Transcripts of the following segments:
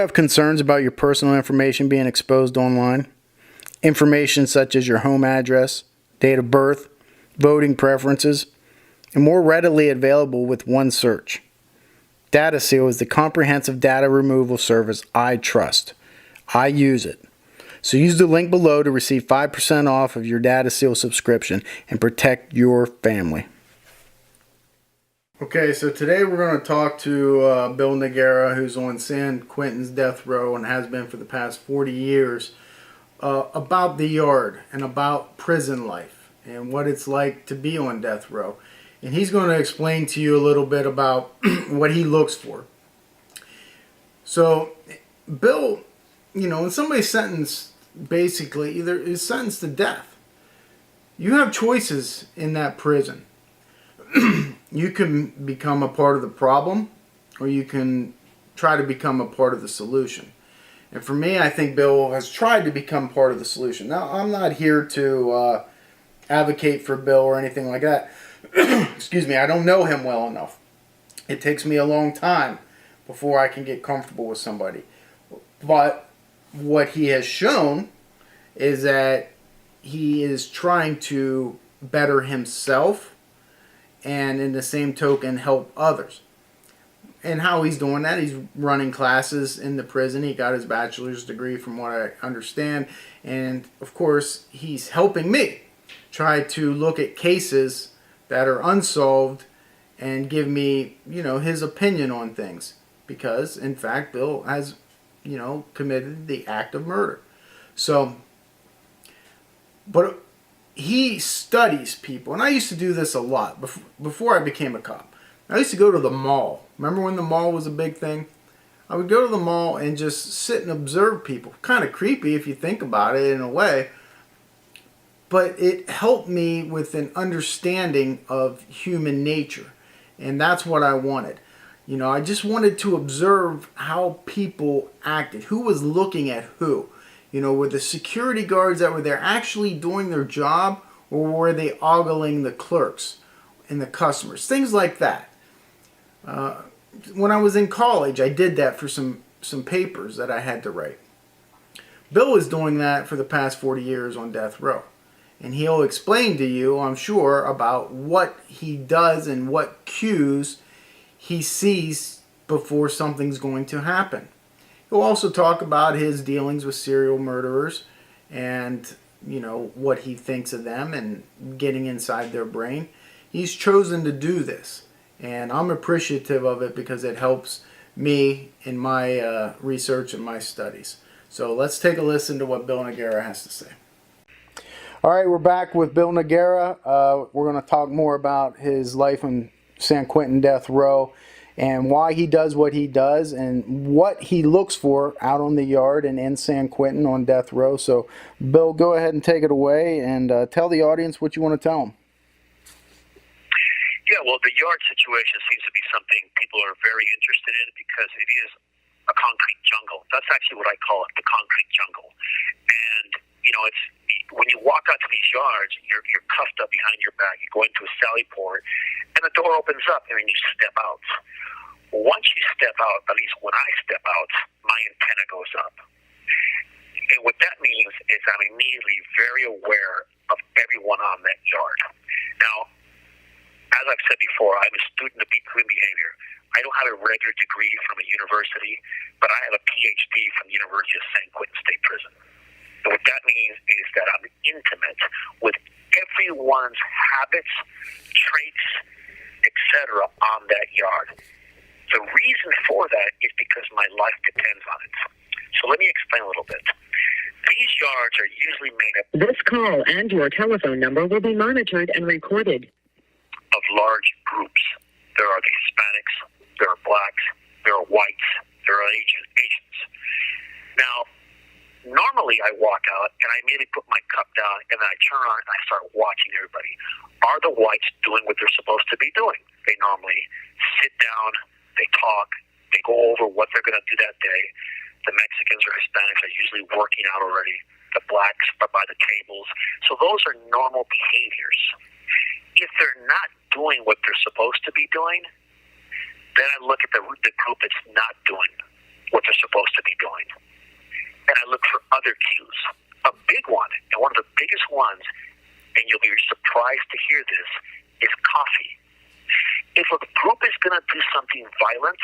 have concerns about your personal information being exposed online? Information such as your home address, date of birth, voting preferences, and more readily available with one search. DataSeal is the comprehensive data removal service I trust. I use it. So use the link below to receive 5% off of your DataSeal subscription and protect your family. Okay, so today we're going to talk to Bill Nera, who's on San Quentin's death row and has been for the past 40 years, about the yard and about prison life and what it's like to be on death row. And he's going to explain to you a little bit about what he looks for. So, Bill, when somebody's sentenced, basically, either is sentenced to death, you have choices in that prison. You can become a part of the problem, or you can try to become a part of the solution. And for me, I think Bill has tried to become part of the solution. Now, I'm not here to advocate for Bill or anything like that. Excuse me, I don't know him well enough. It takes me a long time before I can get comfortable with somebody. But what he has shown is that he is trying to better himself and in the same token help others. And how he's doing that, he's running classes in the prison. He got his bachelor's degree from what I understand. And of course, he's helping me try to look at cases that are unsolved and give me, his opinion on things. Because, in fact, Bill has, committed the act of murder. So, but he studies people. And I used to do this a lot before I became a cop. I used to go to the mall. Remember when the mall was a big thing? I would go to the mall and just sit and observe people. Kind of creepy if you think about it in a way. But it helped me with an understanding of human nature. And that's what I wanted. I just wanted to observe how people acted. Who was looking at who? Were the security guards that were there actually doing their job? Or were they ogling the clerks and the customers? Things like that. When I was in college, I did that for some papers that I had to write. Bill is doing that for the past 40 years on death row. And he'll explain to you, I'm sure, about what he does and what cues he sees before something's going to happen. He'll also talk about his dealings with serial murderers and, what he thinks of them and getting inside their brain. He's chosen to do this. And I'm appreciative of it because it helps me in my research and my studies. So let's take a listen to what Bill Nera has to say. All right, we're back with Bill Nera. We're going to talk more about his life in San Quentin death row and why he does what he does and what he looks for out on the yard and in San Quentin on death row. So, Bill, go ahead and take it away and tell the audience what you want to tell them. Yeah, well, the yard situation seems to be something people are very interested in because it is a concrete jungle. That's actually what I call it, the concrete jungle. And, it's when you walk out to these yards, you're cuffed up behind your back. You go into a sally port, and the door opens up, and then you step out. Once you step out, at least when I step out, my antenna goes up. And what that means is I'm immediately very aware of everyone on that yard. Now, as I've said before, I'm a student of human behavior. I don't have a regular degree from a university, but I have a PhD from the University of San Quentin State Prison. And what that means is that I'm intimate with everyone's habits, traits, etc. on that yard. The reason for that is because my life depends on it. So let me explain a little bit. These yards are usually made up. This call and your telephone number will be monitored and recorded. Of large groups. There are the Hispanics, there are blacks, there are whites, there are Asians. Now, normally I walk out and I immediately put my cup down and then I turn around and I start watching everybody. Are the whites doing what they're supposed to be doing? They normally sit down, they talk, they go over what they're going to do that day. The Mexicans or Hispanics are usually working out already. The blacks are by the tables. So those are normal behaviors. If they're not doing what they're supposed to be doing, then I look at the group that's not doing what they're supposed to be doing. And I look for other cues. A big one, and one of the biggest ones, and you'll be surprised to hear this, is coffee. If a group is going to do something violent,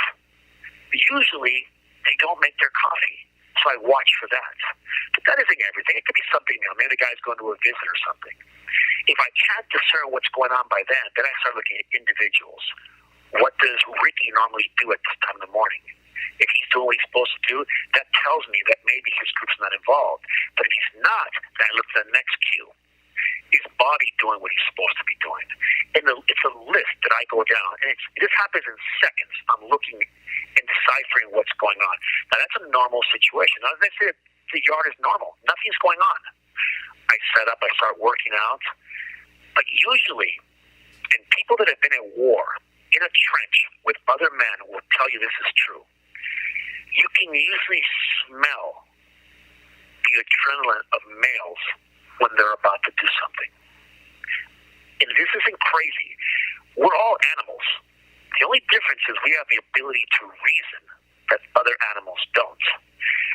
usually they don't make their coffee. So I watch for that. But that isn't everything. It could be something, maybe the guy's going to a visit or something. If I can't discern what's going on by then I start looking at individuals. What does Ricky normally do at this time in the morning? If he's doing what he's supposed to do, that tells me that maybe his group's not involved. But if he's not, then I look at the next cue. Is Bobby doing what he's supposed to be doing? And it's a list that I go down. And this happens in seconds. I'm looking and deciphering what's going on. Now, that's a normal situation. Now, as I said, the yard is normal. Nothing's going on. I set up. I start working out. But usually, and people that have been at war, in a trench with other men will tell you this is true. You can usually smell the adrenaline of males when they're about to do something. And this isn't crazy. We're all animals. The only difference is we have the ability to reason that other animals don't.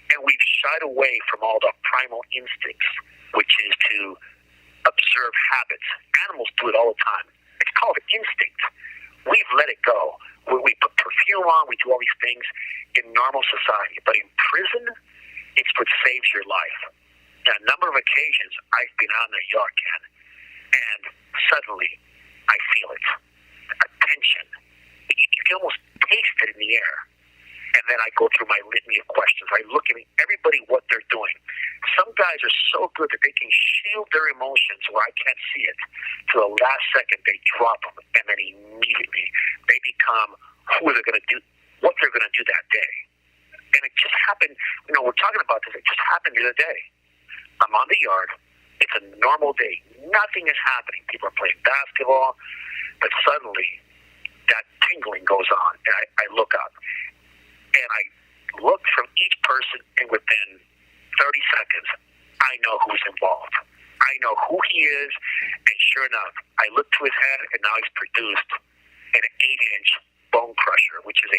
And we've shied away from all the primal instincts, which is to observe habits. Animals do it all the time. It's called instinct. We've let it go. We put perfume on, we do all these things in normal society. But in prison, it's what saves your life. On a number of occasions, I've been out in the yard, Ken, and suddenly I feel it. A tension. You can almost taste it in the air. And then I go through my litany of questions. I look at everybody, what they're doing. Some guys are so good that they can shield their emotions where I can't see it. To the last second, they drop them, and then immediately they become who they're going to do, what they're going to do that day. And it just happened, we're talking about this, it just happened the other day. I'm on the yard. It's a normal day. Nothing is happening. People are playing basketball, but suddenly that tingling goes on, and I look up. And I look from each person, and within 30 seconds, I know who's involved. I know who he is, and sure enough, I look to his head, and now he's produced an 8-inch bone crusher, which is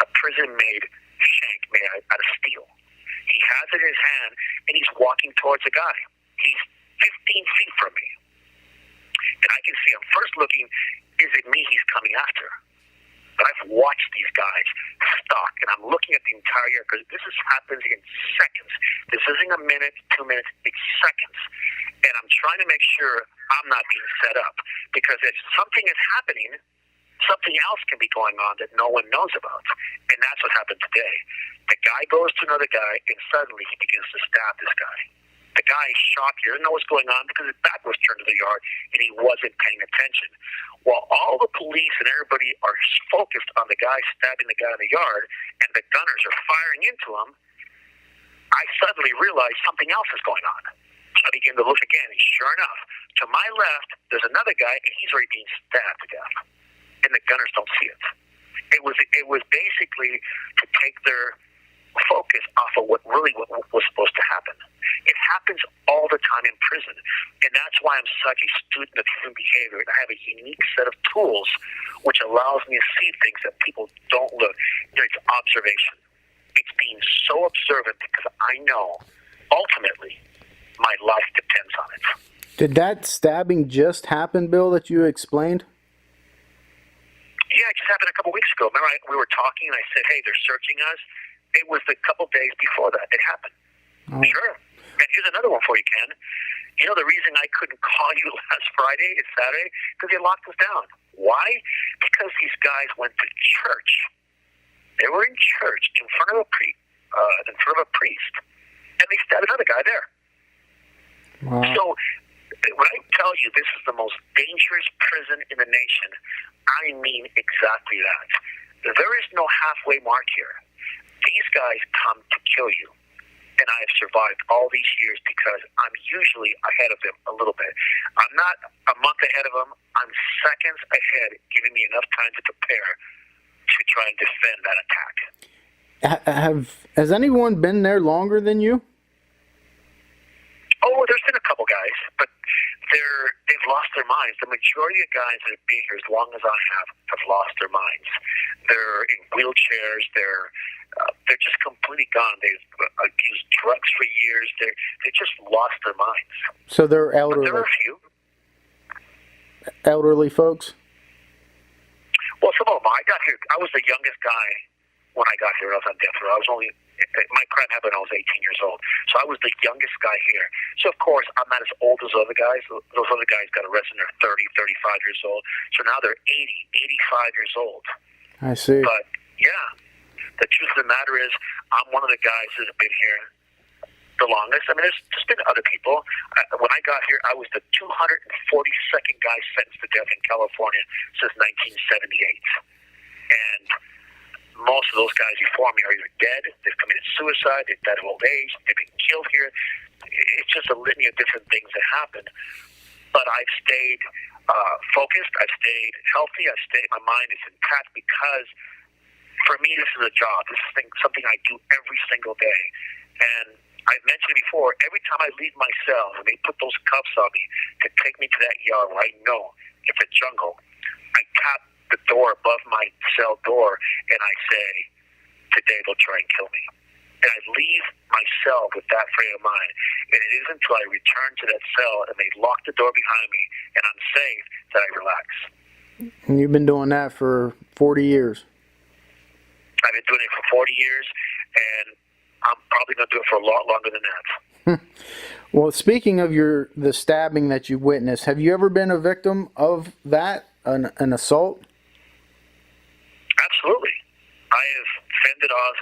a prison-made shank made out of steel. He has it in his hand, and he's walking towards a guy. He's 15 feet from me. And I can see him first looking, is it me he's coming after? But I've watched these guys stalk, and I'm looking at the entire year, because this happens in seconds. This isn't a minute, 2 minutes, it's seconds. And I'm trying to make sure I'm not being set up, because if something is happening, something else can be going on that no one knows about. And that's what happened today. The guy goes to another guy, and suddenly he begins to stab this guy. The guy is shocked. He doesn't know what's going on because his back was turned to the yard, and he wasn't paying attention. While all the police and everybody are focused on the guy stabbing the guy in the yard, and the gunners are firing into him, I suddenly realize something else is going on. So I begin to look again, and sure enough, to my left, there's another guy, and he's already being stabbed to death. And the gunners don't see it. It was basically to take their focus off of what was supposed to happen. It happens all the time in prison, and that's why I'm such a student of human behavior. And I have a unique set of tools which allows me to see things that people don't look. It's observation. It's being so observant because I know ultimately my life depends on it. Did that stabbing just happen, Bill, that you explained? Yeah, it just happened a couple weeks ago. Remember, we were talking, and I said, hey, they're searching us. It was a couple days before that. It happened. Oh. Sure. And here's another one for you, Ken. You know the reason I couldn't call you last Friday and Saturday? Because they locked us down. Why? Because these guys went to church. They were in church in front of a priest, and they stabbed another guy there. Wow. So when I tell you this is the most dangerous prison in the nation, I mean exactly that. There is no halfway mark here. These guys come to kill you. And I have survived all these years because I'm usually ahead of them a little bit. I'm not a month ahead of them. I'm seconds ahead, giving me enough time to prepare to try and defend that attack. Has anyone been there longer than you? Oh, there's been a couple guys, but they've lost their minds. The majority of guys that have been here as long as I have lost their minds. They're in wheelchairs. they're just completely gone. They've abused drugs for years. They just lost their minds. So they're But elderly. there are a few. Elderly folks? Well, some of them. I got here. I was the youngest guy when I got here. I was on death row. I was only. My crime happened when I was 18 years old. So I was the youngest guy here. So, of course, I'm not as old as other guys. Those other guys got arrested when they're 30, 35 years old. So now they're 80, 85 years old. I see. But, yeah, the truth of the matter is I'm one of the guys that have been here the longest. I mean, there's been other people. When I got here, I was the 242nd guy sentenced to death in California since 1978. And most of those guys before me are either dead, they've committed suicide, they've died of old age, they've been killed here. It's just a litany of different things that happen. But I've stayed focused, I've stayed healthy, my mind is intact because for me this is a job. This is something I do every single day. And I've mentioned before, every time I leave my cell and they put those cuffs on me to take me to that yard where I know it's a jungle, I tap the door above my cell door and I say, today they'll try and kill me. And I leave my cell with that frame of mind. And it isn't until I return to that cell and they lock the door behind me and I'm safe that I relax. And you've been doing that for 40 years. I've been doing it for 40 years, and I'm probably going to do it for a lot longer than that. Well, speaking of the stabbing that you witnessed, have you ever been a victim of that, an assault? Absolutely. I have fended off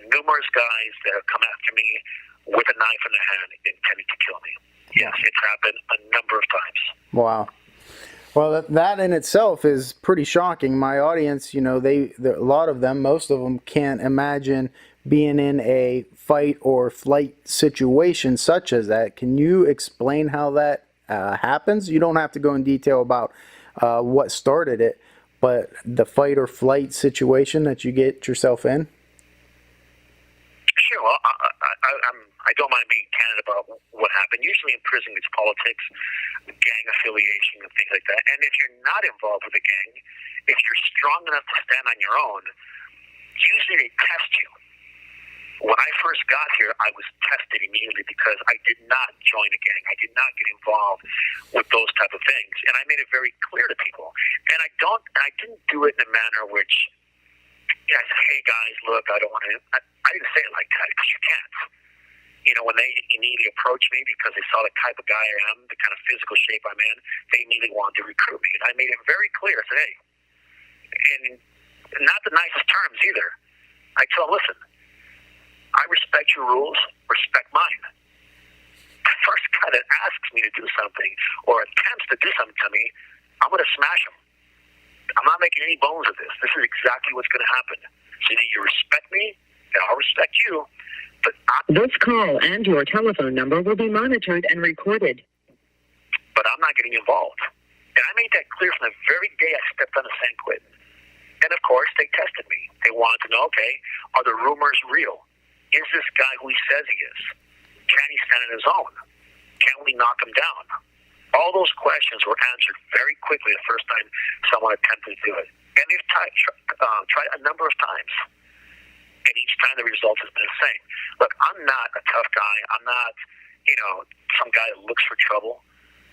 numerous guys that have come after me with a knife in their hand intending to kill me. Yes, it's happened a number of times. Wow. Well, that in itself is pretty shocking. My audience, a lot of them, most of them can't imagine being in a fight or flight situation such as that. Can you explain how that happens? You don't have to go in detail about what started it, but the fight or flight situation that you get yourself in? Sure. Well, I don't mind being candid about what happened. Usually in prison, it's politics, gang affiliation, and things like that. And if you're not involved with a gang, if you're strong enough to stand on your own, usually they test you. When I first got here, I was tested immediately because I did not join a gang. I did not get involved with those type of things. And I made it very clear to people. And I didn't do it in a manner which, I said, hey guys, look, I don't want to, I didn't say it like that because you can't. When they immediately approached me because they saw the type of guy I am, the kind of physical shape I'm in, they immediately wanted to recruit me. And I made it very clear. I said, hey, and not the nicest terms either. I tell them, listen, I respect your rules, respect mine. The first guy that asks me to do something or attempts to do something to me, I'm going to smash him. I'm not making any bones of this. This is exactly what's going to happen. So either you respect me, and I'll respect you. But this call and your telephone number will be monitored and recorded. But I'm not getting involved. And I made that clear from the very day I stepped on the San Quentin. And of course, they tested me. They wanted to know, okay, are the rumors real? Is this guy who he says he is? Can he stand on his own? Can we knock him down? All those questions were answered very quickly the first time someone attempted to do it. And they've tried a number of times. And each time the result has been the same. Look, I'm not a tough guy. I'm not, some guy that looks for trouble.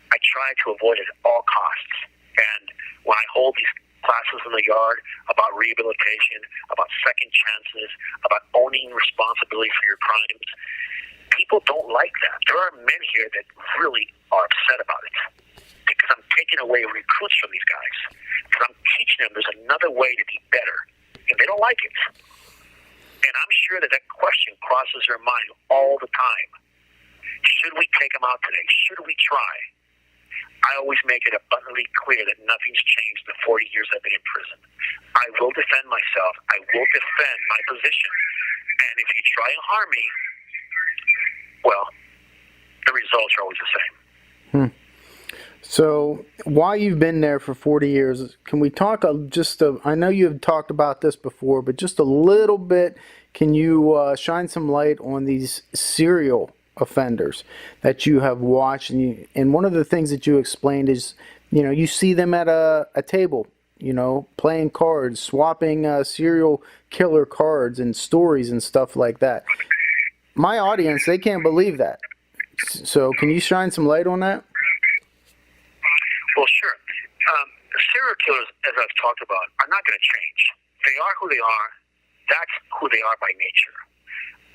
I try to avoid it at all costs. And when I hold these classes in the yard about rehabilitation, about second chances, about owning responsibility for your crimes, people don't like that. There are men here that really are upset about it because I'm taking away recruits from these guys. Because I'm teaching them there's another way to be better. And they don't like it. And I'm sure that question crosses their mind all the time. Should we take them out today? Should we try? I always make it abundantly clear that nothing's changed in the 40 years I've been in prison. I will defend myself. I will defend my position. And if you try and harm me, well, the results are always the same. So, while you've been there for 40 years, can we talk I know you have talked about this before, but just a little bit, can you shine some light on these serial offenders that you have watched? And one of the things that you explained is, you see them at a table, playing cards, swapping serial killer cards and stories and stuff like that. My audience, they can't believe that. So can you shine some light on that? Well, sure. Serial killers, as I've talked about, are not going to change. They are who they are. That's who they are by nature.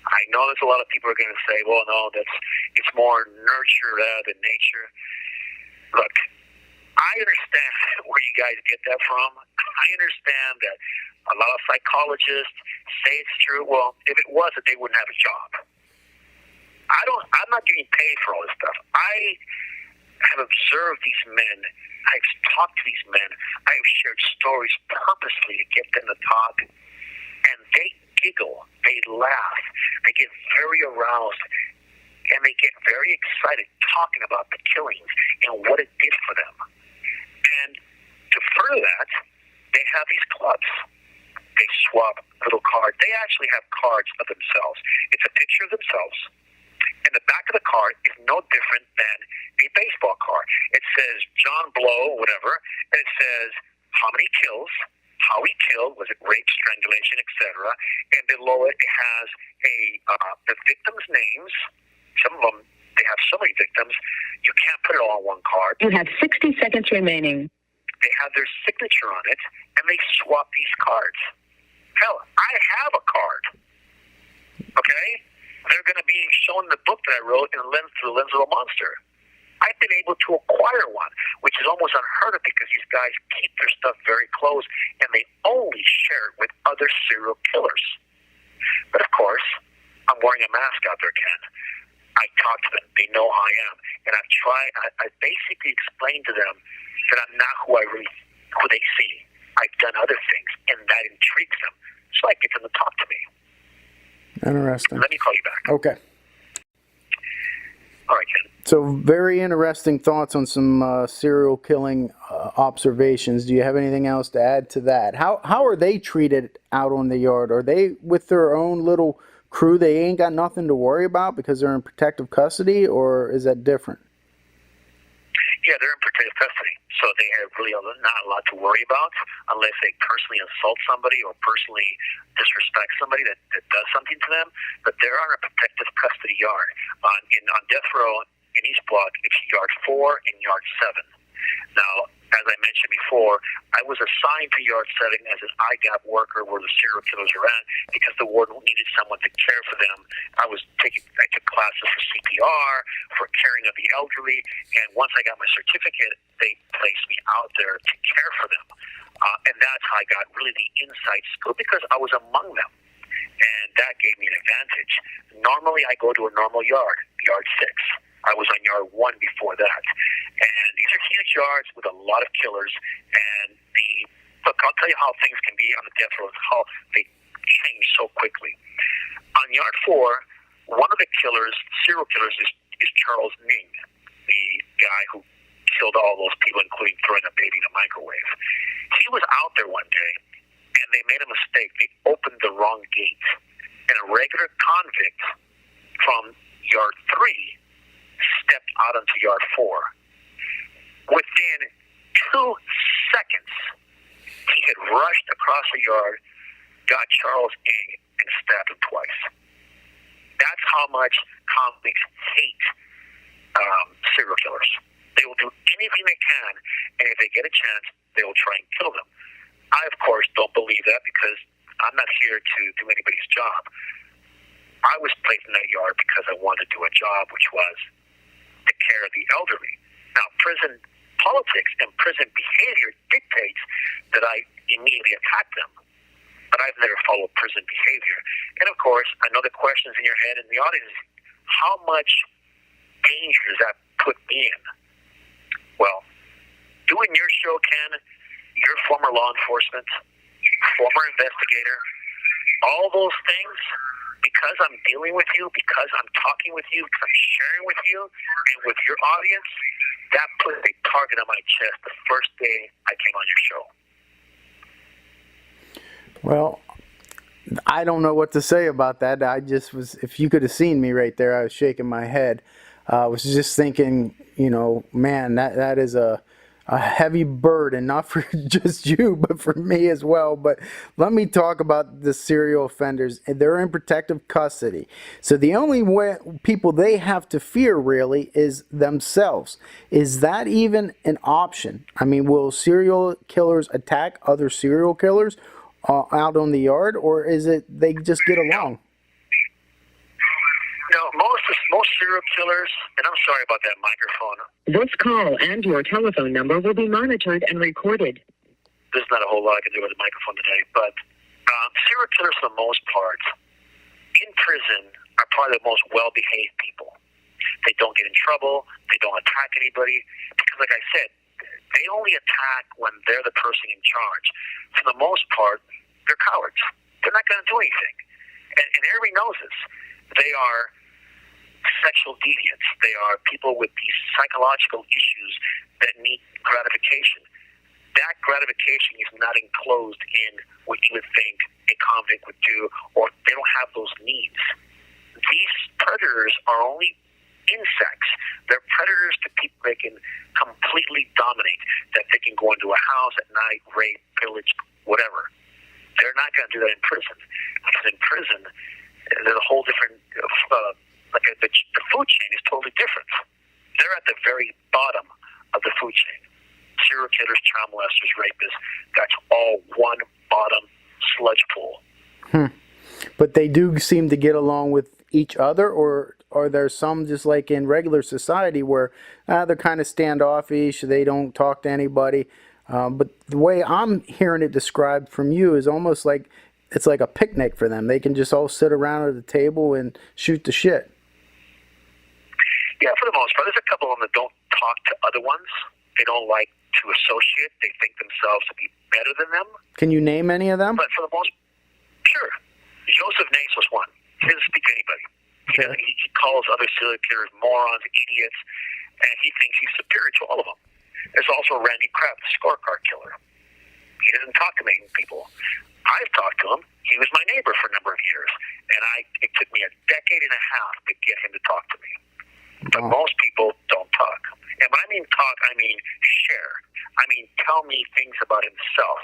I know there's a lot of people are going to say, well, no, it's more nurture than nature. Look, I understand where you guys get that from. I understand that a lot of psychologists say it's true. Well, if it wasn't, they wouldn't have a job. I'm not getting paid for all this stuff. I have observed these men. I've talked to these men. I've shared stories purposely to get them to talk. And they giggle. They laugh. They get very aroused. And they get very excited talking about the killings and what it did for them. And to further that, they have these clubs. They swap little cards. They actually have cards of themselves. It's a picture of themselves. And the back of the card is no different than a baseball card. It says John Blow, whatever, and it says how many kills, how he killed, was it rape, strangulation, etc. And below it has the victims' names. Some of them, they have so many victims, you can't put it all on one card. You have 60 seconds remaining. They have their signature on it, and they swap these cards. Hell, I have a card. Okay? They're going to be shown the book that I wrote in Through the Lens of a Monster. I've been able to acquire one, which is almost unheard of because these guys keep their stuff very close, and they only share it with other serial killers. But of course, I'm wearing a mask out there, Ken. I talk to them. They know who I am. And I basically explained to them that I'm not who they see. I've done other things, and that intrigues them. So I get them to talk to me. Interesting. Let me call you back. Okay. All right, Ken. So very interesting thoughts on some serial killing observations. Do you have anything else to add to that? How are they treated out on the yard? Are they with their own little crew? They ain't got nothing to worry about because they're in protective custody, or is that different? Yeah, they're in protective custody, so they have really not a lot to worry about unless they personally assault somebody or personally disrespect somebody that does something to them. But they're on a protective custody yard. On death row in East Block, it's yard 4 and yard 7. Now, as I mentioned before, I was assigned to yard 7 as an IGAP worker where the serial killers are at because the warden needed someone to care for them. I took classes for CPR, for caring of the elderly, and once I got my certificate, they placed me out there to care for them. And that's how I got really the inside scoop because I was among them. And that gave me an advantage. Normally, I go to a normal yard 6. I was on yard 1 before that. And these are huge yards with a lot of killers. And look, I'll tell you how things can be on the death row, how they change so quickly. On yard 4, one of the serial killers, is Charles Ning, the guy who killed all those people, including throwing a baby in a microwave. He was out there one day, and they made a mistake. They opened the wrong gate. And a regular convict from yard 3 stepped out onto yard 4. Within 2 seconds, he had rushed across the yard, got Charles Ng, and stabbed him twice. That's how much convicts hate serial killers. They will do anything they can, and if they get a chance, they will try and kill them. I, of course, don't believe that because I'm not here to do anybody's job. I was placed in that yard because I wanted to do a job, which was to care of the elderly. Now, prison politics and prison behavior dictates that I immediately attack them. But I've never followed prison behavior. And of course, I know the questions in your head and the audience is, how much danger does that put me in? Well, doing your show, Ken, you're former law enforcement, former investigator, all those things, because I'm dealing with you, because I'm talking with you, because I'm sharing with you and with your audience, that put a target on my chest the first day I came on your show. Well, I don't know what to say about that. I just was, if you could have seen me right there, I was shaking my head. I was just thinking, man, that is a a heavy burden, not for just you, but for me as well. But let me talk about the serial offenders. They're in protective custody. So the only way people they have to fear really is themselves. Is that even an option? I mean, will serial killers attack other serial killers out on the yard, or is it they just get along? No, most serial killers, and I'm sorry about that microphone. This call and your telephone number will be monitored and recorded. There's not a whole lot I can do with the microphone today, but serial killers, for the most part, in prison, are probably the most well-behaved people. They don't get in trouble. They don't attack anybody. Because, like I said, they only attack when they're the person in charge. For the most part, they're cowards. They're not going to do anything. And everybody knows this. They are sexual deviants. They are people with these psychological issues that need gratification. That gratification is not enclosed in what you would think a convict would do, or they don't have those needs. These predators are only insects. They're predators to people they can completely dominate, that they can go into a house at night, rape, pillage, whatever. They're not going to do that in prison. Because in prison, there's a whole different, the food chain is totally different. They're at the very bottom of the food chain. Serial killers, child molesters, rapists, that's all one bottom sludge pool. But they do seem to get along with each other, or are there some just like in regular society where they're kind of standoffish, they don't talk to anybody? But the way I'm hearing it described from you is almost like it's like a picnic for them. They can just all sit around at the table and shoot the shit. Yeah, for the most part. There's a couple of them that don't talk to other ones. They don't like to associate. They think themselves to be better than them. Can you name any of them? But for the most, sure. Joseph Nace was one. He doesn't speak to anybody. He calls other serial killers morons, idiots, and he thinks he's superior to all of them. There's also Randy Kraft, the scorecard killer. He doesn't talk to many people. I've talked to him. He was my neighbor for a number of years, and it took me a decade and a half to get him to talk to me. But most people don't talk. And when I mean talk, I mean share. I mean tell me things about himself.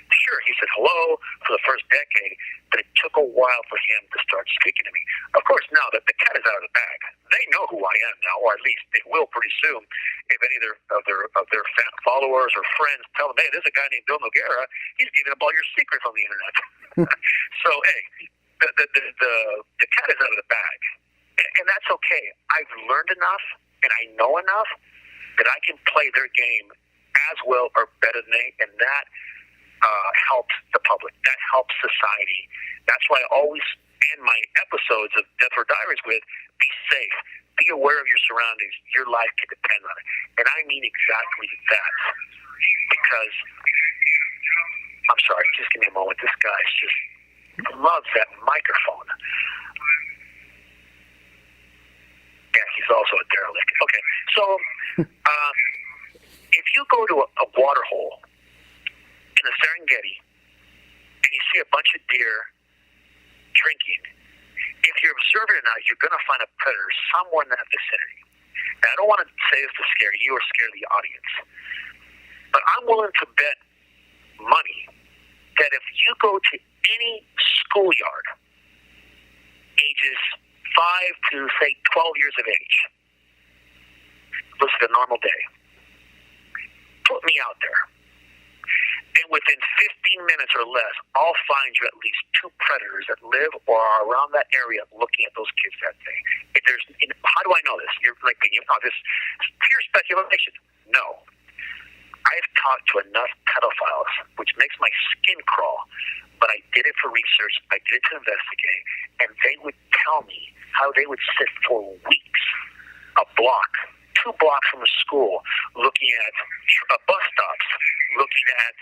Sure, he said hello for the first decade, but it took a while for him to start speaking to me. Of course, now that the cat is out of the bag, they know who I am now, or at least they will pretty soon. If any of their followers or friends tell them, hey, there's a guy named Bill Noguera, he's giving up all your secrets on the internet. So, hey, the cat is out of the bag. And that's okay. I've learned enough and I know enough that I can play their game as well or better than they, and that helps the public. That helps society. That's why I always end my episodes of Death or Diaries with, be safe. Be aware of your surroundings. Your life can depend on it. And I mean exactly that. Because, I'm sorry, just give me a moment. This guy just loves that microphone. Yeah, he's also a derelict. Okay, so if you go to a water hole in the Serengeti and you see a bunch of deer drinking, if you're observant enough, you're going to find a predator somewhere in that vicinity. And I don't want to say this to scare you or scare the audience, but I'm willing to bet money that if you go to any schoolyard, ages 5 to, say, 12 years of age, looks like a normal day, put me out there, and within 15 minutes or less, I'll find you at least 2 predators that live or are around that area looking at those kids that day. How do I know this? You're like, this is pure speculation. No. I've talked to enough pedophiles, which makes my skin crawl, but I did it for research, I did it to investigate, and they would tell me how they would sit for weeks, a block, 2 blocks from a school, looking at bus stops, looking at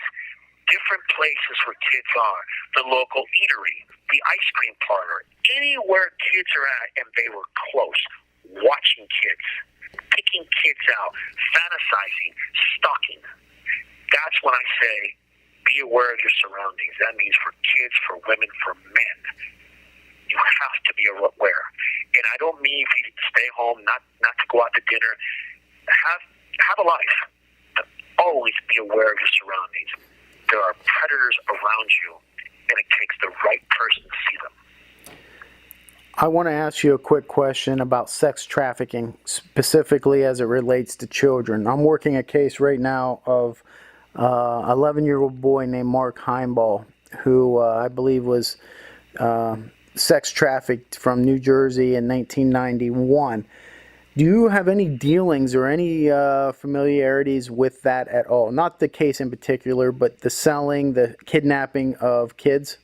different places where kids are, the local eatery, the ice cream parlor, anywhere kids are at, and they were close, watching kids, picking kids out, fantasizing, stalking. That's when I say, be aware of your surroundings. That means for kids, for women, for men. You have to be aware. And I don't mean for you to stay home, not to go out to dinner. Have a life. always be aware of your surroundings. There are predators around you, and it takes the right person to see them. I want to ask you a quick question about sex trafficking, specifically as it relates to children. I'm working a case right now of an 11-year-old boy named Mark Heimball, who I believe was sex trafficked from New Jersey in 1991. Do you have any dealings or any familiarities with that at all? Not the case in particular, but the selling, the kidnapping of kids?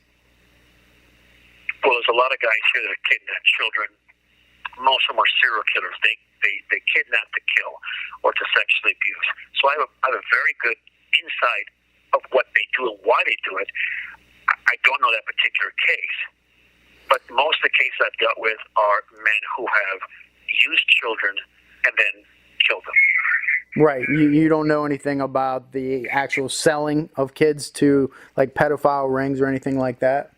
Well, there's a lot of guys here that kidnap children. Most of them are serial killers. They kidnap to kill or to sexually abuse. So I have a very good insight of what they do and why they do it. I don't know that particular case, but most of the cases I've dealt with are men who have used children and then killed them. Right. You don't know anything about the actual selling of kids to like pedophile rings or anything like that?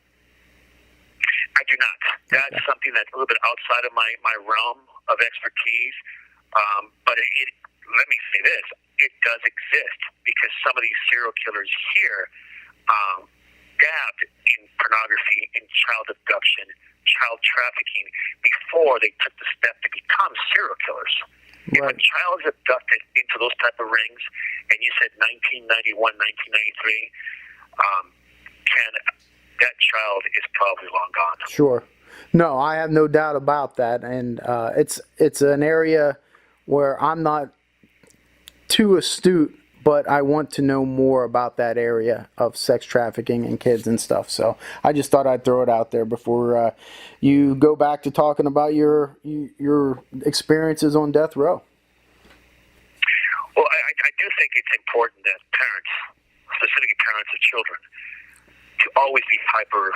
I do not. That's something that's a little bit outside of my realm of expertise. But let me say this, it does exist because some of these serial killers here dabbed in pornography, in child abduction, child trafficking before they took the step to become serial killers. Right. If a child is abducted into those type of rings, and you said 1991, 1993, that child is probably long gone. Sure. No, I have no doubt about that, and it's an area where I'm not too astute, but I want to know more about that area of sex trafficking and kids and stuff. So I just thought I'd throw it out there before you go back to talking about your experiences on death row. Well, I do think it's important that parents, specifically parents of children, to always be hyper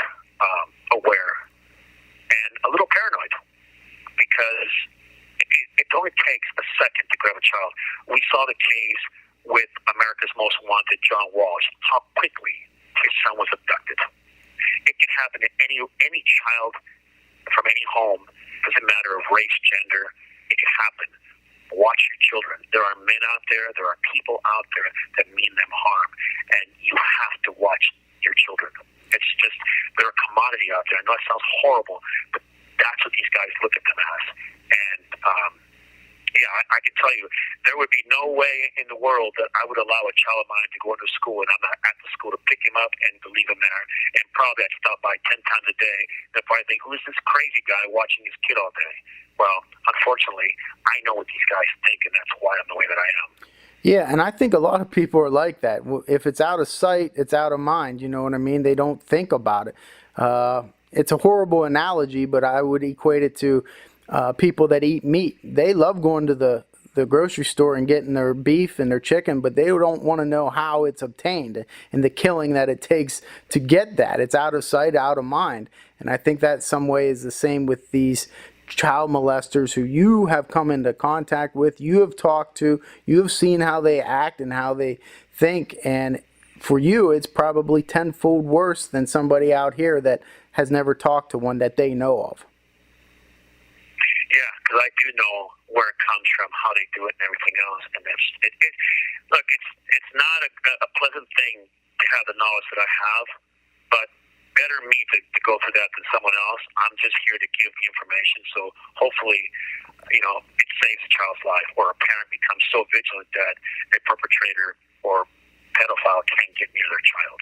aware and a little paranoid, because it only takes a second to grab a child. We saw the case with America's Most Wanted, John Walsh, how quickly his son was abducted. It can happen to any child from any home. Doesn't matter of race, gender. It can happen. Watch your children. There are men out there. There are people out there that mean them harm, and you have to watch your children. It's just, they're a commodity out there. I know it sounds horrible, but that's what these guys look at them as. And I can tell you, there would be no way in the world that I would allow a child of mine to go into school and I'm not at the school to pick him up and to leave him there. And probably I'd stop by 10 times a day. They'll probably think, who is this crazy guy watching his kid all day? Well, unfortunately, I know what these guys think, and that's why I'm the way that I am. Yeah, and I think a lot of people are like that. If it's out of sight, it's out of mind. You know what I mean? They don't think about it. It's a horrible analogy, but I would equate it to people that eat meat. They love going to the grocery store and getting their beef and their chicken, but they don't want to know how it's obtained and the killing that it takes to get that. It's out of sight, out of mind. And I think that some way is the same with these child molesters who you have come into contact with, you have talked to, you have seen how they act and how they think, and for you it's probably tenfold worse than somebody out here that has never talked to one that they know of. Yeah, because I do know where it comes from, how they do it, and everything else. And look, it's not a pleasant thing to have the knowledge that I have, but better me to go through that than someone else. I'm just here to give the information, so hopefully, it saves a child's life, or a parent becomes so vigilant that a perpetrator or pedophile can't get near their child.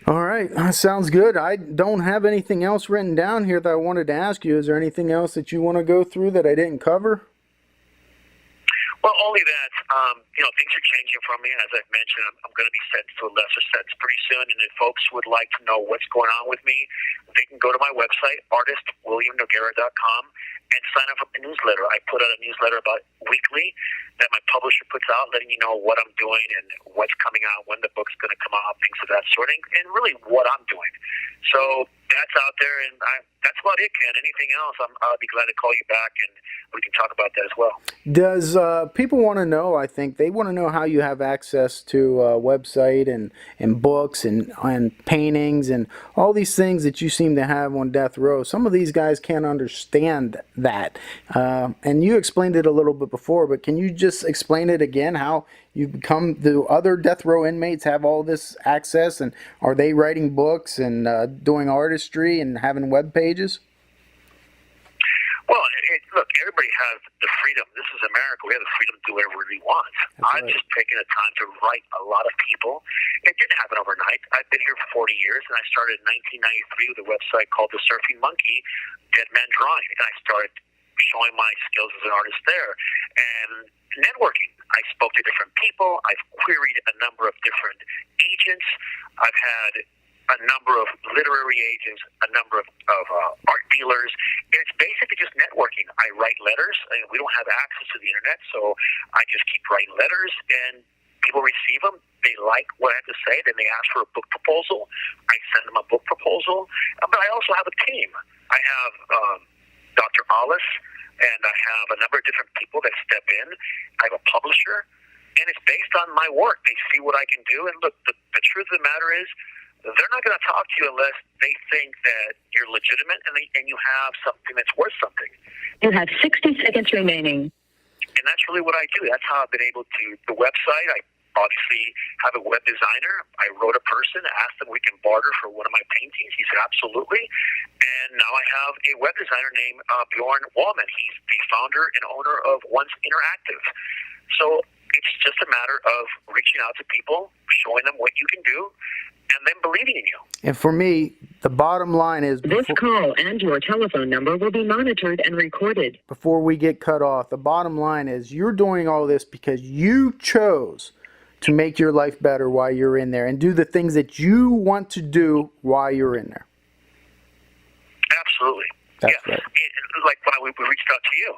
All right, that sounds good. I don't have anything else written down here that I wanted to ask you. Is there anything else that you want to go through that I didn't cover? Well, only that, things are changing for me. As I've mentioned, I'm going to be sentenced to a lesser sentence pretty soon. And if folks would like to know what's going on with me, they can go to my website, artistwilliamnoguera.com, and sign up for the newsletter. I put out a newsletter about weekly that my publisher puts out, letting you know what I'm doing and what's coming out, when the book's going to come out, things of that sort, and really what I'm doing. So that's out there, and that's about it, Ken. Anything else, I'll be glad to call you back, and we can talk about that as well. Does people want to know, I think, they want to know how you have access to a website and books and paintings and all these things that you seem to have on death row. Some of these guys can't understand that. And you explained it a little bit before, but can you just explain it again, how You become, do other death row inmates have all this access, and are they writing books and doing artistry and having web pages? Well, look, everybody has the freedom. This is America. We have the freedom to do whatever we want. I've just taken the time to write a lot of people. It didn't happen overnight. I've been here for 40 years, and I started in 1993 with a website called The Surfing Monkey, Dead Man Drawing. And I started showing my skills as an artist there. And networking. I spoke to different people. I've queried a number of different agents. I've had a number of literary agents, a number of art dealers. It's basically just networking. I write letters. We don't have access to the internet, so I just keep writing letters, and people receive them. They like what I have to say. Then they ask for a book proposal. I send them a book proposal. But I also have a team. I have Dr. Alice, and I have a number of different people that step in. I have a publisher, and it's based on my work. They see what I can do, and look, the truth of the matter is, they're not going to talk to you unless they think that you're legitimate and you have something that's worth something. You have 60 seconds remaining. And that's really what I do. That's how I've been able to. The website, I obviously have a web designer. I wrote a person, asked them if we can barter for one of my paintings. He said, absolutely. And now I have a web designer named Bjorn Wallman. He's the founder and owner of Once Interactive. So it's just a matter of reaching out to people, showing them what you can do, and then believing in you. And for me, the bottom line is... This call and your telephone number will be monitored and recorded. Before we get cut off, the bottom line is you're doing all this because you chose to make your life better while you're in there and do the things that you want to do while you're in there. Absolutely. That's yeah. right. Like when we reached out to you,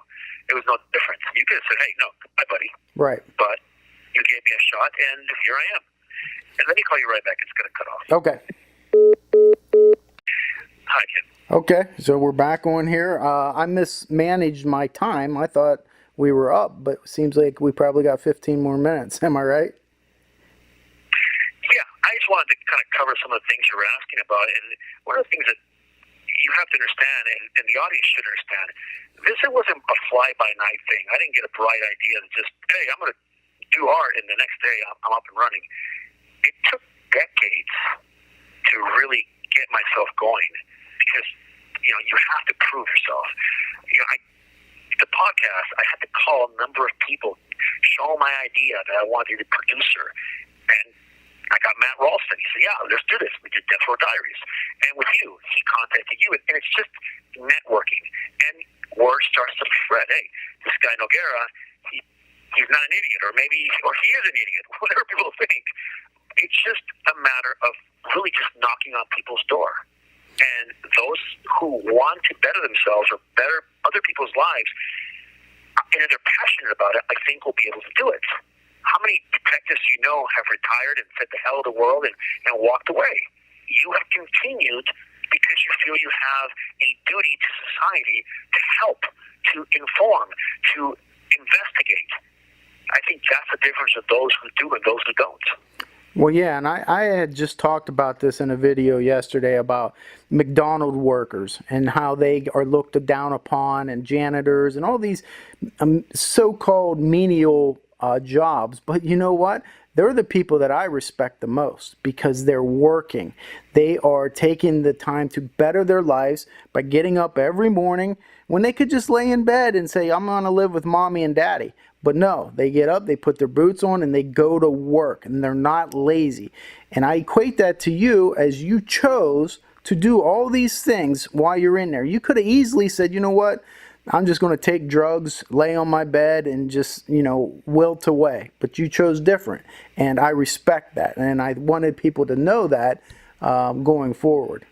it was no different. You could have said, hey, no, bye, buddy. Right. But you gave me a shot, and here I am. And let me call you right back. It's going to cut off. Okay. Hi, Ken. Okay, so we're back on here. I mismanaged my time. I thought we were up, but it seems like we probably got 15 more minutes. Am I right? Yeah, I just wanted to kind of cover some of the things you were asking about. And one of the things that you have to understand, and the audience should understand, this wasn't a fly-by-night thing. I didn't get a bright idea and just, hey, I'm going to do art, and the next day I'm up and running. It took decades to really get myself going because, you have to prove yourself. The podcast, I had to call a number of people, show my idea that I wanted to be a producer. And I got Matt Ralston. He said, yeah, let's do this. We did Death Row Diaries. And with you, he contacted you. And it's just networking. And word starts to spread. Hey, this guy Noguera, he's not an idiot. Or he is an idiot. Whatever people think. It's just a matter of really just knocking on people's door. And those who want to better themselves or better other people's lives, and if they're passionate about it, I think will be able to do it. How many detectives have retired and said the hell of the world and walked away? You have continued because you feel you have a duty to society to help, to inform, to investigate. I think that's the difference of those who do and those who don't. Well, yeah, and I had just talked about this in a video yesterday about McDonald's workers and how they are looked down upon, and janitors and all these so-called menial jobs. But you know what? They're the people that I respect the most because they're working. They are taking the time to better their lives by getting up every morning when they could just lay in bed and say, I'm going to live with mommy and daddy. But no, they get up, they put their boots on, and they go to work, and they're not lazy. And I equate that to you as you chose to do all these things while you're in there. You could have easily said, you know what, I'm just going to take drugs, lay on my bed, and just, wilt away. But you chose different, and I respect that. And I wanted people to know that going forward.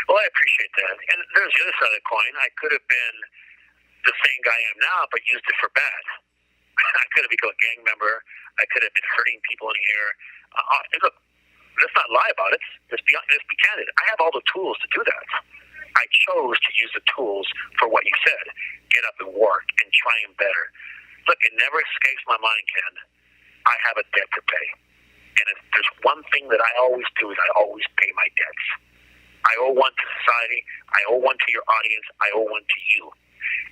Well, I appreciate that. And there's the other side of the coin. I could have been the same guy I am now, but used it for bad. I could have become a gang member. I could have been hurting people in here. Look, let's not lie about it. Let's be candid. I have all the tools to do that. I chose to use the tools for what you said. Get up and work and try and better. Look, it never escapes my mind, Ken. I have a debt to pay. And if there's one thing that I always do is I always pay my debts. I owe one to society. I owe one to your audience. I owe one to you.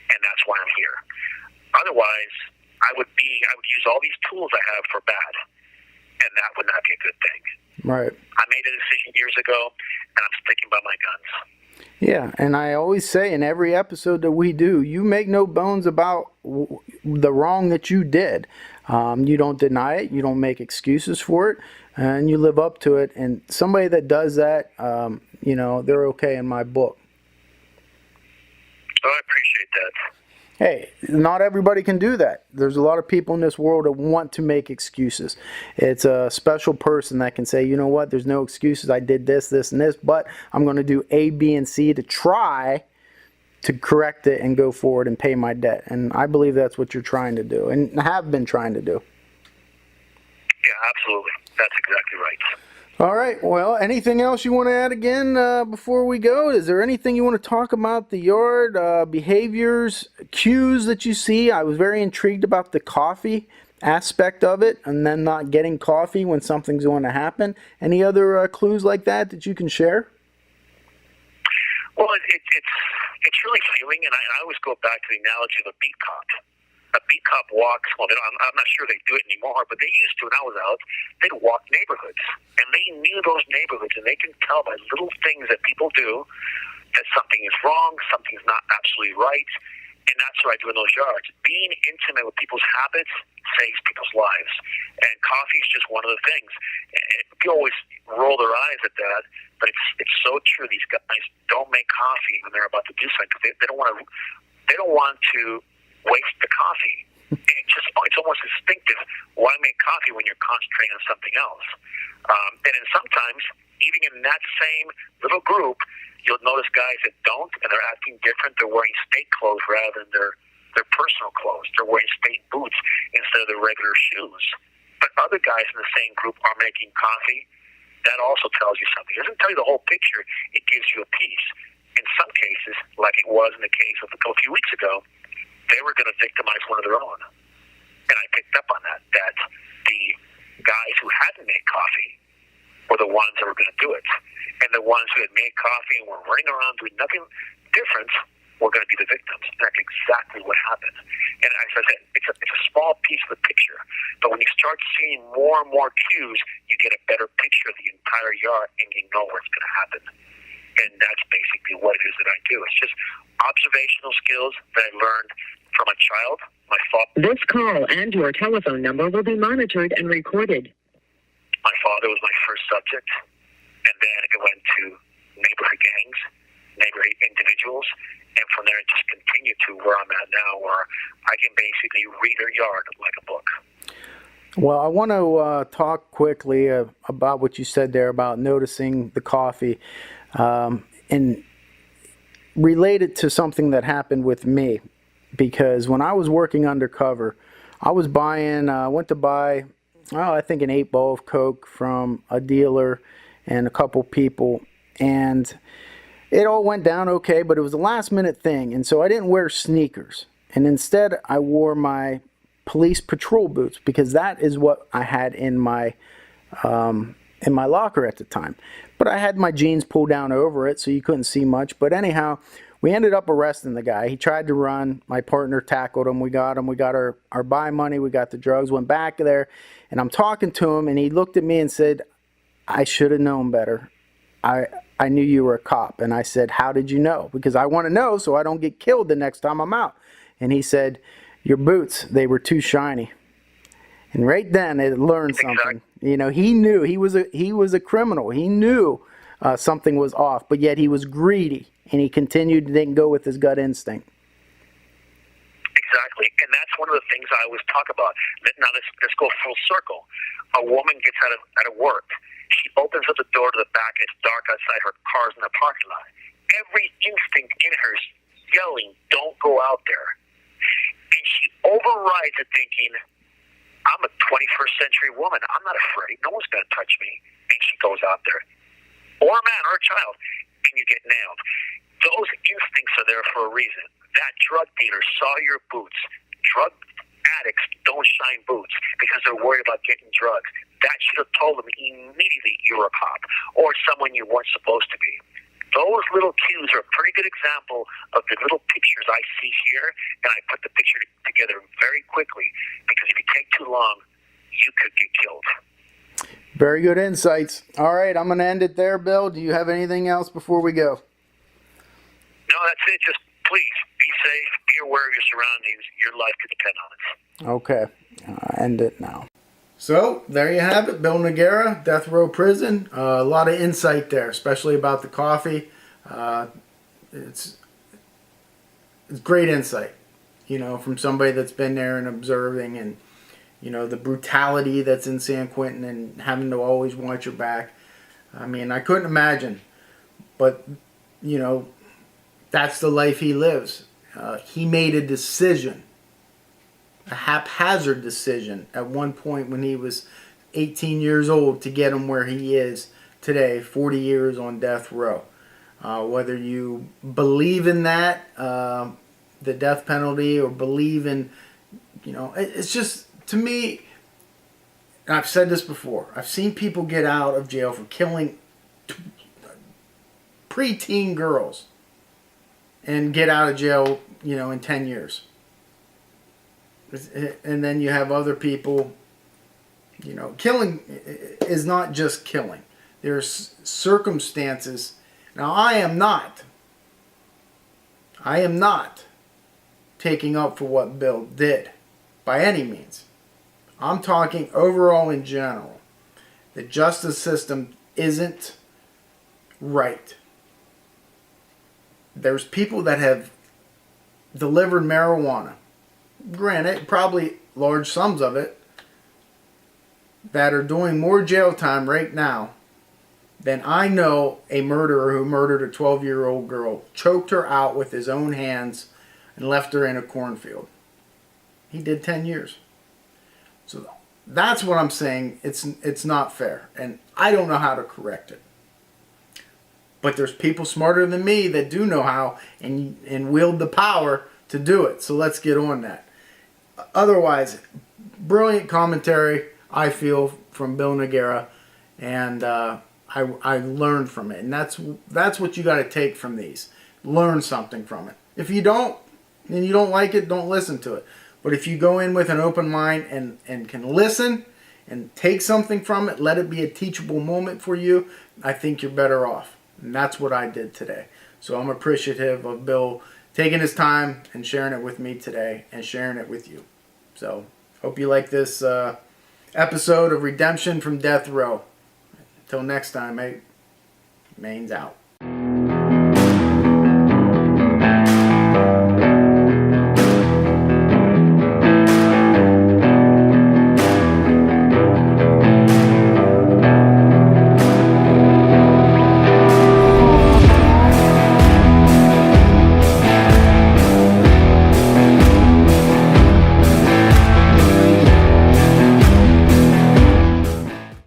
And that's why I'm here. Otherwise, I would use all these tools I have for bad, and that would not be a good thing. Right. I made a decision years ago, and I'm sticking by my guns. Yeah, and I always say in every episode that we do, you make no bones about the wrong that you did. You don't deny it, you don't make excuses for it, and you live up to it. And somebody that does that, they're okay in my book. So I appreciate that. Hey, not everybody can do that. There's a lot of people in this world that want to make excuses. It's a special person that can say, you know what, there's no excuses. I did this, this, and this, but I'm going to do A, B, and C to try to correct it and go forward and pay my debt. And I believe that's what you're trying to do and have been trying to do. Yeah, absolutely. That's exactly right. All right. Well, anything else you want to add again before we go? Is there anything you want to talk about the yard, behaviors, cues that you see? I was very intrigued about the coffee aspect of it and then not getting coffee when something's going to happen. Any other clues like that you can share? Well, it's really feeling, and I always go back to the analogy of a beat cop. A beat cop walks, well, I'm not sure they do it anymore, but they used to when I was out. They'd walk neighborhoods, and they knew those neighborhoods, and they can tell by little things that people do that something is wrong, something's not absolutely right, and that's what I do in those yards. Being intimate with people's habits saves people's lives, and coffee is just one of the things. People always roll their eyes at that, but it's so true. These guys don't make coffee when they're about to do something. They don't want to waste the coffee. It's almost instinctive. Why make coffee when you're concentrating on something else? And then sometimes, even in that same little group, you'll notice guys that don't, and they're acting different. They're wearing state clothes rather than their personal clothes. They're wearing state boots instead of their regular shoes. But other guys in the same group are making coffee. That also tells you something. It doesn't tell you the whole picture. It gives you a piece. In some cases, like it was in the case of a few weeks ago, they were going to victimize one of their own. And I picked up on that the guys who hadn't made coffee were the ones that were going to do it. And the ones who had made coffee and were running around doing nothing different were going to be the victims. And that's exactly what happened. And as I said, it's a small piece of the picture. But when you start seeing more and more cues, you get a better picture of the entire yard and you know where it's going to happen. And that's basically what it is that I do. It's just observational skills that I learned from a child. My father. This call and your telephone number will be monitored and recorded. My father was my first subject, and then it went to neighborhood gangs, neighborhood individuals, and from there it just continued to where I'm at now, where I can basically read a yard like a book. Well, I want to talk quickly about what you said there about noticing the coffee and relate it to something that happened with me. Because when I was working undercover, I was went to buy, I think an 8-ball of Coke from a dealer and a couple people. And it all went down okay, but it was a last minute thing. And so I didn't wear sneakers. And instead I wore my police patrol boots because that is what I had in my locker at the time. But I had my jeans pulled down over it so you couldn't see much. But anyhow, we ended up arresting the guy. He tried to run. My partner tackled him. We got him. We got our buy money. We got the drugs. Went back there, and I'm talking to him, and he looked at me and said, I should have known better. I knew you were a cop. And I said, how did you know? Because I want to know so I don't get killed the next time I'm out. And he said, your boots, they were too shiny. And right then, it learned something. You know, he knew he was a criminal. He knew something was off, but yet he was greedy. And he continued to then go with his gut instinct. Exactly, and that's one of the things I always talk about. Now let's go full circle. A woman gets out of work. She opens up the door to the back. It's dark outside. Her car's in the parking lot. Every instinct in her is yelling, "Don't go out there!" And she overrides it, thinking, "I'm a 21st century woman. I'm not afraid. No one's going to touch me." And she goes out there, or a man or a child, and you get nailed. Those instincts are there for a reason. That drug dealer saw your boots. Drug addicts don't shine boots because they're worried about getting drugs. That should have told them immediately you're a cop or someone you weren't supposed to be. Those little cues are a pretty good example of the little pictures I see here, and I put the picture together very quickly. along, you could get killed. Very good insights. All right, I'm going to end it there, Bill. Do you have anything else before we go? No, that's it. Just please be safe, be aware of your surroundings. Your life could depend on it. Okay, end it now. So, there you have it, Bill Nera, Death Row Prison. A lot of insight there, especially about the coffee. It's great insight, you know, from somebody that's been there and observing, and, you know, the brutality that's in San Quentin and having to always watch your back. I mean, I couldn't imagine, but, you know, that's the life he lives. He made a decision, a haphazard decision at one point when he was 18 years old to get him where he is today, 40 years on death row. Whether you believe in that, the death penalty, or believe in, you know, it's just, to me, and I've said this before, I've seen people get out of jail for killing preteen girls and get out of jail, you know, in 10 years. And then you have other people, you know, killing is not just killing. There's circumstances. Now, I am not taking up for what Bill did by any means. I'm talking overall in general. The justice system isn't right. There's people that have delivered marijuana, granted, probably large sums of it, that are doing more jail time right now than I know a murderer who murdered a 12-year-old girl, choked her out with his own hands, and left her in a cornfield. He did 10 years. So that's what I'm saying. It's not fair, and I don't know how to correct it. But there's people smarter than me that do know how and wield the power to do it. So let's get on that. Otherwise, brilliant commentary, I feel, from Bill Nera, and I learned from it. And that's what you got to take from these. Learn something from it. If you don't, and you don't like it, don't listen to it. But if you go in with an open mind and can listen and take something from it, let it be a teachable moment for you, I think you're better off. And that's what I did today. So I'm appreciative of Bill taking his time and sharing it with me today and sharing it with you. So hope you like this episode of Redemption from Death Row. Until next time, mate. Maine's out.